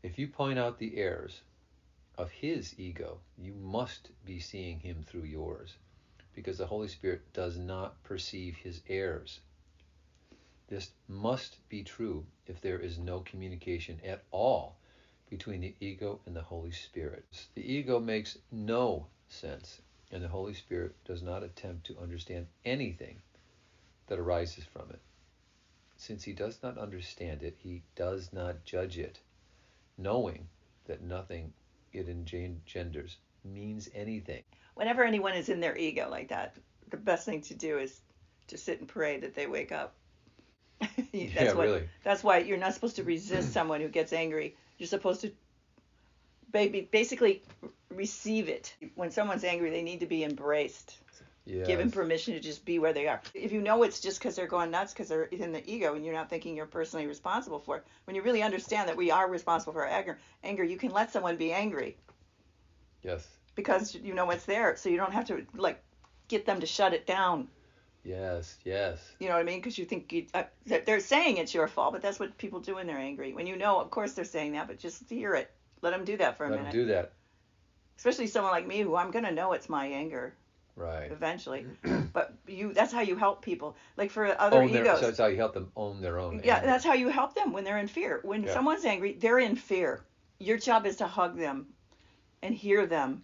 If you point out the errors of his ego, you must be seeing him through yours, because the Holy Spirit does not perceive his errors. This must be true if there is no communication at all between the ego and the Holy Spirit. The ego makes no sense, and the Holy Spirit does not attempt to understand anything that arises from it. Since he does not understand it, he does not judge it, knowing that nothing it engenders means anything. Whenever anyone is in their ego like that, the best thing to do is to sit and pray that they wake up. Really. That's why you're not supposed to resist someone who gets angry. You're supposed to basically receive it. When someone's angry, they need to be embraced. Yes. Given permission to just be where they are. If you know it's just because they're going nuts because they're in the ego and you're not thinking you're personally responsible for it, when you really understand that we are responsible for our anger, you can let someone be angry. Yes. Because you know it's there, so you don't have to get them to shut it down. Yes. You know what I mean? Because you think they're saying it's your fault, but that's what people do when they're angry. When you know, of course they're saying that, but just hear it. Let them do that for a minute. Let them do that. Especially someone like me, who I'm gonna know it's my anger. Right. Eventually. But that's how you help people. Like for other egos. So that's how you help them own their own Yeah, anger. that's how you help them when they're in fear. When someone's angry, they're in fear. Your job is to hug them and hear them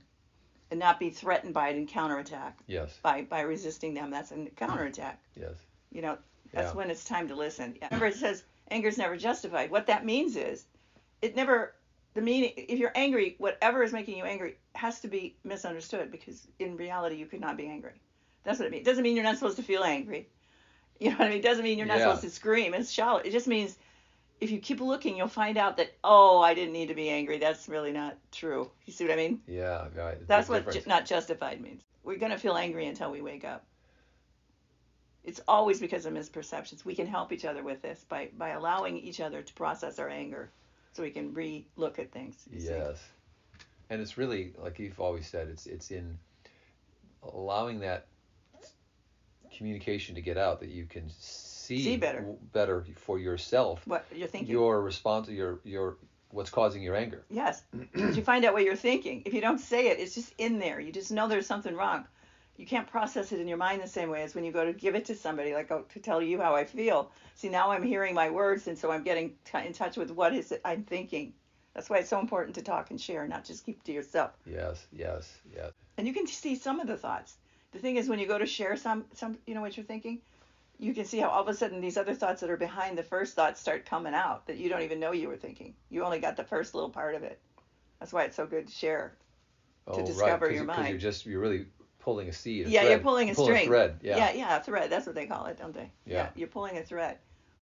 and not be threatened by it and counterattack. Yes. By resisting them. That's a counterattack. Yes. You know, that's when it's time to listen. Remember, it says anger is never justified. What that means is the meaning, if you're angry, whatever is making you angry has to be misunderstood, because in reality you could not be angry. That's what it means. It doesn't mean you're not supposed to feel angry. You know what I mean? It doesn't mean you're not supposed to scream. It's shallow. It just means if you keep looking, you'll find out that, I didn't need to be angry. That's really not true. You see what I mean? Yeah, right. That's what not justified means. We're going to feel angry until we wake up. It's always because of misperceptions. We can help each other with this by allowing each other to process our anger, so we can re-look at things. Yes. And it's really, like you've always said, it's in allowing that communication to get out, that you can see better for yourself what you're thinking, your response, your what's causing your anger. Yes. If you find out what you're thinking, if you don't say it, it's just in there. You just know there's something wrong. You can't process it in your mind the same way as when you go to give it to somebody, like to tell you how I feel. See, now I'm hearing my words, and so I'm getting in touch with what is it I'm thinking. That's why it's so important to talk and share, not just keep to yourself. Yes. And you can see some of the thoughts. The thing is, when you go to share some what you're thinking, you can see how all of a sudden these other thoughts that are behind the first thoughts start coming out that you don't even know you were thinking. You only got the first little part of it. That's why it's so good to share, to discover your mind. Because you're really pulling a seed. You're pulling a string. A thread. Yeah, a thread. That's what they call it, don't they? Yeah. You're pulling a thread.